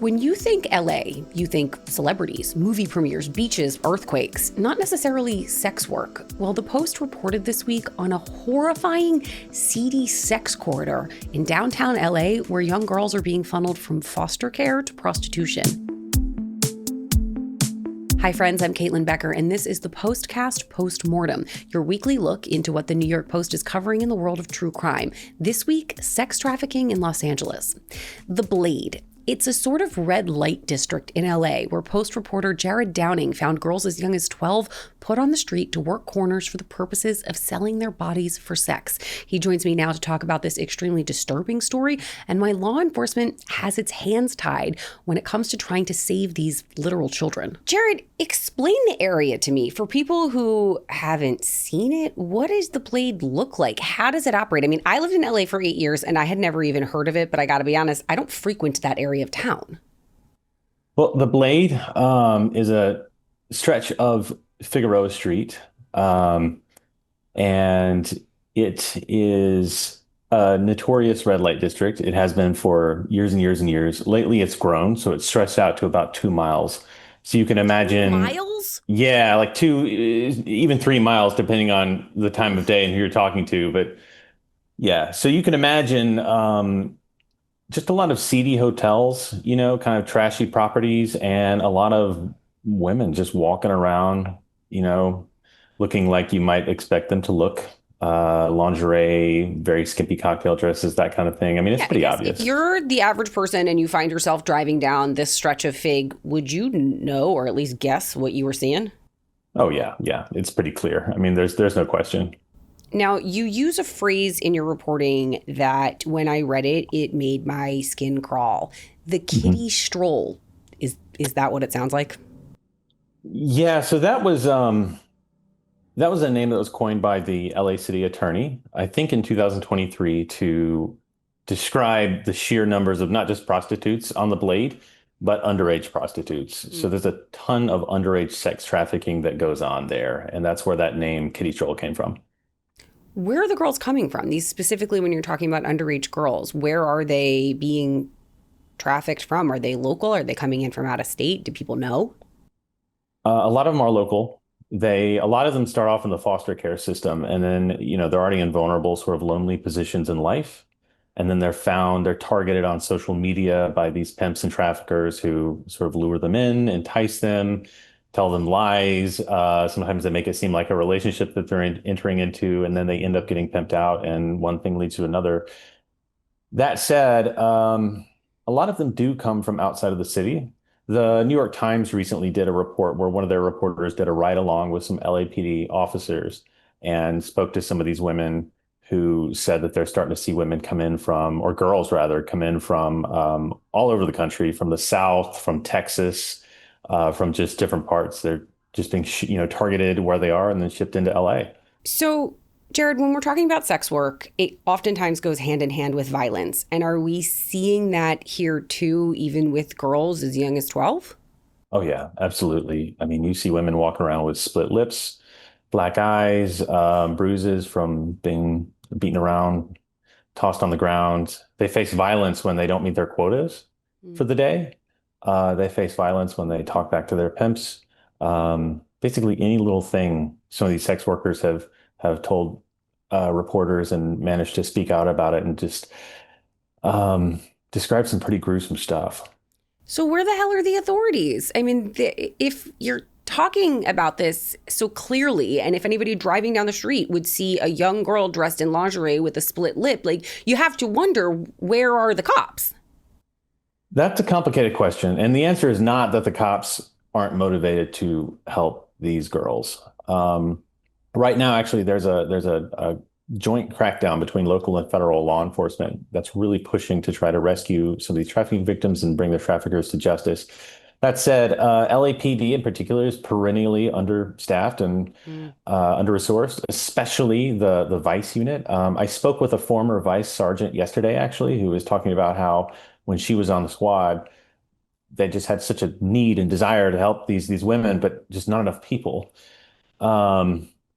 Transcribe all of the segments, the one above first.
When you think LA, you think celebrities, movie premieres, beaches, earthquakes, not necessarily sex work. Well, the Post reported this week on a horrifying, seedy sex corridor in downtown LA where young girls are being funneled from foster care to prostitution. Hi friends, I'm Caitlyn Becker, and this is the Postcast Post-Mortem, your weekly look into what the New York Post is covering in the world of true crime. This week, sex trafficking in Los Angeles. The Blade. It's a sort of red light district in LA where Post reporter Jared Downing found girls as young as 12 put on the street to work corners for the purposes of selling their bodies for sex. He joins me now to talk about this extremely disturbing story and why law enforcement has its hands tied when it comes to trying to save these literal children. Jared, explain the area to me. For people who haven't seen it, what does the Blade look like? How does it operate? I mean, I lived in LA for 8 years and I had never even heard of it, but I gotta be honest, I don't frequent that area of town. Well, the Blade is a stretch of Figueroa Street, and it is a notorious red light district. It has been for years and years and years. Lately, it's grown, so it's stretched out to about 2 miles. So you can imagine, 2 miles? yeah, like two, even 3 miles, depending on the time of day and who you're talking to. But yeah, so you can imagine. Just a lot of seedy hotels, kind of trashy properties, and a lot of women just walking around, looking like you might expect them to look. Lingerie, very skimpy cocktail dresses, that kind of thing. I mean, it's pretty obvious. If you're the average person and you find yourself driving down this stretch of Fig, would you know or at least guess what you were seeing? Oh, yeah. Yeah. It's pretty clear. I mean, there's no question. Now, you use a phrase in your reporting that when I read it, it made my skin crawl. The kiddie stroll. Is that what it sounds like? Yeah, so that was a name that was coined by the LA City attorney, I think in 2023, to describe the sheer numbers of not just prostitutes on the Blade, but underage prostitutes. So there's a ton of underage sex trafficking that goes on there, and that's where that name kiddie stroll came from. Where are the girls coming from? These specifically when you're talking about underage girls, where are they being trafficked from? Are they local? Are they coming in from out of state? Do people know? A lot of them are local. A lot of them start off in the foster care system, and then, they're already in vulnerable, sort of lonely positions in life. And then they're targeted on social media by these pimps and traffickers who sort of lure them in, entice them, tell them lies. Sometimes they make it seem like a relationship that they're entering into, and then they end up getting pimped out, and one thing leads to another. That said, a lot of them do come from outside of the city. The New York Times recently did a report where one of their reporters did a ride along with some LAPD officers and spoke to some of these women who said that they're starting to see women come in from, or girls rather, come in from all over the country, from the South, from Texas, from just different parts. They're just being, targeted where they are and then shipped into LA. So, Jared, when we're talking about sex work, it oftentimes goes hand in hand with violence. And are we seeing that here too, even with girls as young as 12? Oh, yeah, absolutely. I mean, you see women walking around with split lips, black eyes, bruises from being beaten around, tossed on the ground. They face violence when they don't meet their quotas for the day. They face violence when they talk back to their pimps. Basically, any little thing. Some of these sex workers have told reporters and managed to speak out about it and just describe some pretty gruesome stuff. So where the hell are the authorities? I mean, if you're talking about this so clearly, and if anybody driving down the street would see a young girl dressed in lingerie with a split lip, like, you have to wonder, where are the cops? That's a complicated question. And the answer is not that the cops aren't motivated to help these girls. Right now, actually, there's a joint crackdown between local and federal law enforcement that's really pushing to try to rescue some of these trafficking victims and bring the traffickers to justice. That said, LAPD in particular is perennially understaffed and under-resourced, especially the Vice unit. I spoke with a former Vice sergeant yesterday, actually, who was talking about how when she was on the squad, they just had such a need and desire to help these women, but just not enough people.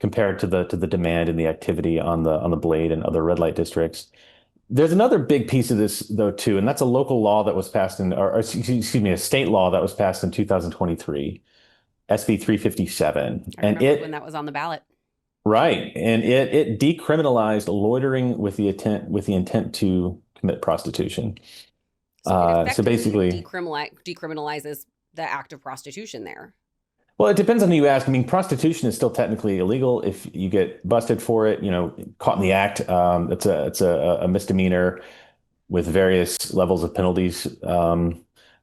Compared to the demand and the activity on the Blade and other red light districts. There's another big piece of this though too, and that's a local law that was passed or excuse me, a state law that was passed in 2023, SB 357, I and remember when that was on the ballot. right, and it decriminalized loitering with the intent to commit prostitution. So it So effectively basically, decriminalizes the act of prostitution there. well, it depends on who you ask. I mean, prostitution is still technically illegal if you get busted for it, caught in the act. It's a misdemeanor with various levels of penalties.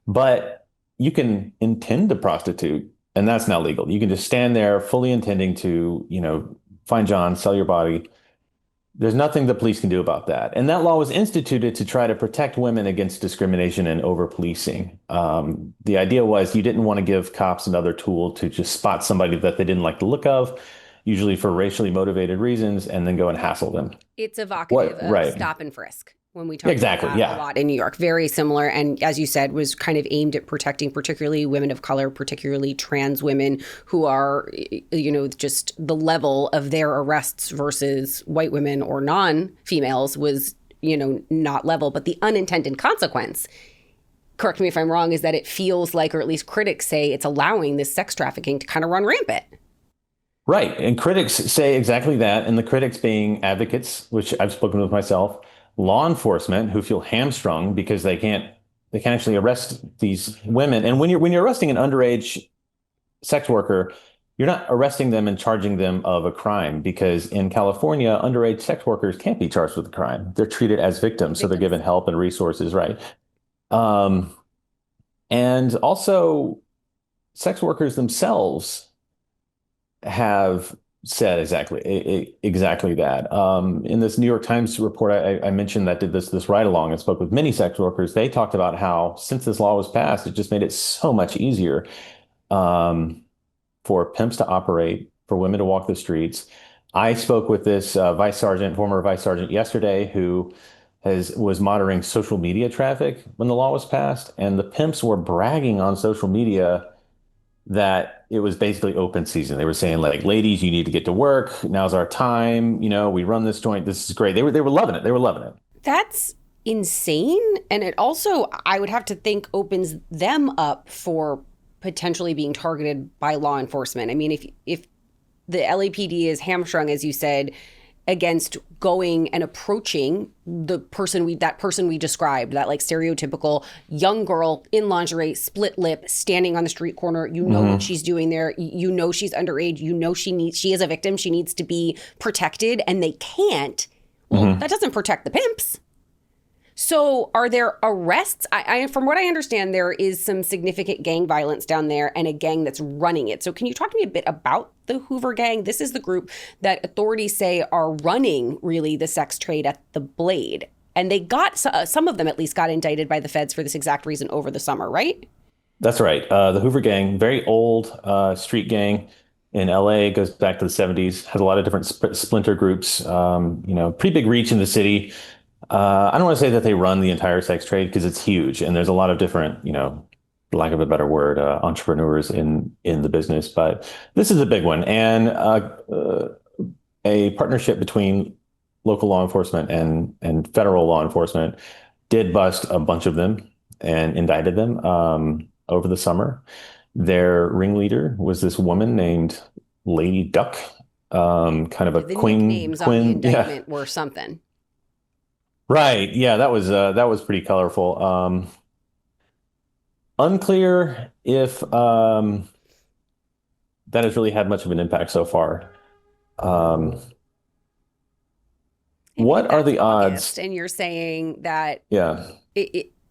But you can intend to prostitute, and that's not legal. You can just stand there fully intending to, find John, sell your body. There's nothing the police can do about that. And that law was instituted to try to protect women against discrimination and over policing. The idea was you didn't want to give cops another tool to just spot somebody that they didn't like the look of, usually for racially motivated reasons, and then go and hassle them. It's evocative What? of Right. stop and frisk when we talk about Exactly. that a Yeah. lot in New York. Very similar. And as you said, was kind of aimed at protecting particularly women of color, particularly trans women who are, just the level of their arrests versus white women or non-females was, not level. But the unintended consequence, correct me if I'm wrong, is that it feels like, or at least critics say, it's allowing this sex trafficking to kind of run rampant. Right. And critics say exactly that. And the critics being advocates, which I've spoken with myself, law enforcement who feel hamstrung because they can't actually arrest these women. And when you're arresting an underage sex worker, you're not arresting them and charging them of a crime because in California, underage sex workers can't be charged with a crime. They're treated as victims, so they're given help and resources, right? Um, and also sex workers themselves have said exactly that. In this New York Times report, I mentioned that did this ride along and spoke with many sex workers. They talked about how since this law was passed, it just made it so much easier for pimps to operate, for women to walk the streets. I spoke with this former vice sergeant yesterday who was monitoring social media traffic when the law was passed, and the pimps were bragging on social media that it was basically open season. They were saying like, ladies, you need to get to work. Now's our time. We run this joint. This is great. They were loving it. They were loving it. That's insane. And it also, I would have to think, opens them up for potentially being targeted by law enforcement. I mean, if the LAPD is hamstrung, as you said, against going and approaching that person we described, that like stereotypical young girl in lingerie, split lip, standing on the street corner. What she's doing there. She's underage. She is a victim. She needs to be protected, and they can't. Well, that doesn't protect the pimps. So are there arrests? From what I understand, there is some significant gang violence down there and a gang that's running it. So can you talk to me a bit about the Hoover Gang? This is the group that authorities say are running really the sex trade at the Blade. And they got, some of them at least got indicted by the feds for this exact reason over the summer, right? That's right. The Hoover Gang, very old street gang in LA, goes back to the 70s, has a lot of different splinter groups, pretty big reach in the city. I don't want to say that they run the entire sex trade because it's huge and there's a lot of different, for lack of a better word, entrepreneurs in the business. But this is a big one, and a partnership between local law enforcement and federal law enforcement did bust a bunch of them and indicted them over the summer. Their ringleader was this woman named Lady Duck, kind of a The queen. nicknames on the indictment Yeah. were something. Right. Yeah, that was pretty colorful. Unclear if that has really had much of an impact so far. Um, I mean, what are that's the August, odds? and you're saying that Yeah,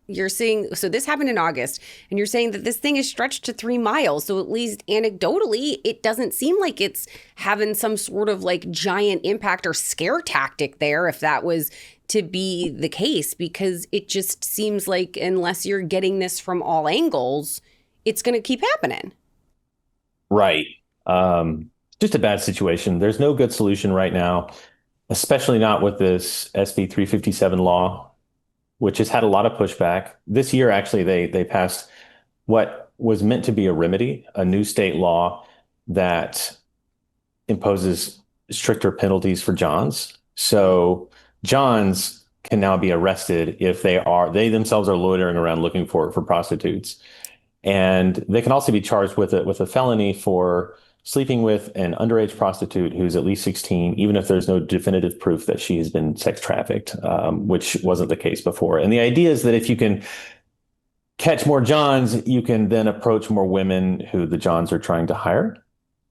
you're saying, so this happened in August, and you're saying that this thing is stretched to 3 miles. So at least anecdotally, it doesn't seem like it's having some sort of like giant impact or scare tactic there, if that was to be the case, because it just seems like unless you're getting this from all angles, it's going to keep happening. right. Just a bad situation. There's no good solution right now, especially not with this SB 357 law, which has had a lot of pushback. This year, actually, they passed what was meant to be a remedy, a new state law that imposes stricter penalties for Johns. So Johns can now be arrested if they themselves are loitering around looking for prostitutes. And they can also be charged with a felony for sleeping with an underage prostitute who's at least 16, even if there's no definitive proof that she has been sex trafficked, which wasn't the case before. And the idea is that if you can catch more Johns, you can then approach more women who the Johns are trying to hire.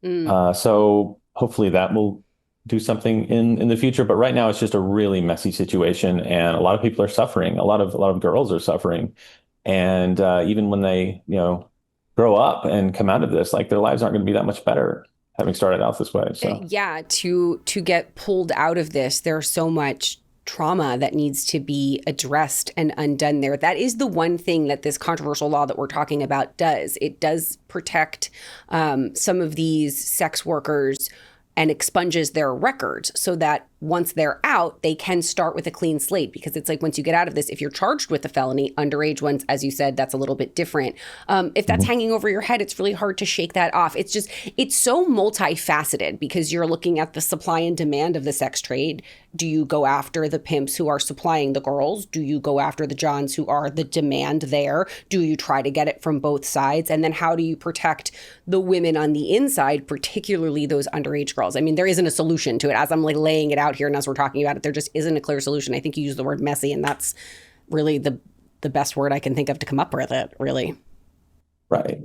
So hopefully that will do something in the future. But right now it's just a really messy situation, and a lot of people are suffering. A lot of girls are suffering. And even when they, grow up and come out of this, like their lives aren't going to be that much better having started out this way. So yeah, to get pulled out of this, there's so much trauma that needs to be addressed and undone there. That is the one thing that this controversial law that we're talking about does. It does protect some of these sex workers and expunges their records so that once they're out, they can start with a clean slate, because it's like once you get out of this, if you're charged with a felony, underage ones, as you said, that's a little bit different. If that's hanging over your head, it's really hard to shake that off. It's so multifaceted because you're looking at the supply and demand of the sex trade. Do you go after the pimps who are supplying the girls? Do you go after the Johns who are the demand there? Do you try to get it from both sides? And then how do you protect the women on the inside, particularly those underage girls? I mean, there isn't a solution to it. As I'm like laying it out here and as we're talking about it, there just isn't a clear solution. I think you use the word messy, and that's really the best word I can think of to come up with it, really. Right.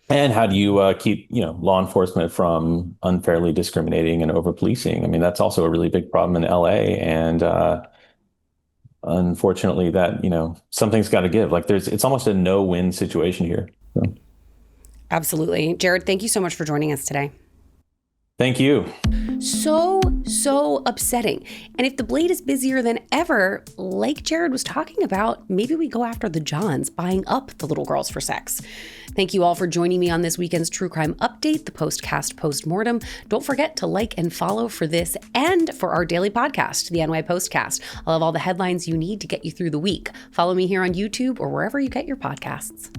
And how do you keep, law enforcement from unfairly discriminating and over policing? I mean, that's also a really big problem in LA. And unfortunately, that, something's got to give. Like it's almost a no-win situation here. So. Absolutely. Jared, thank you so much for joining us today. Thank you. So upsetting. And if the blade is busier than ever, like Jared was talking about, maybe we go after the Johns buying up the little girls for sex. Thank you all for joining me on this weekend's True Crime Update, the Postcast Postmortem. Don't forget to like and follow for this and for our daily podcast, the NY Postcast. I'll have all the headlines you need to get you through the week. Follow me here on YouTube or wherever you get your podcasts.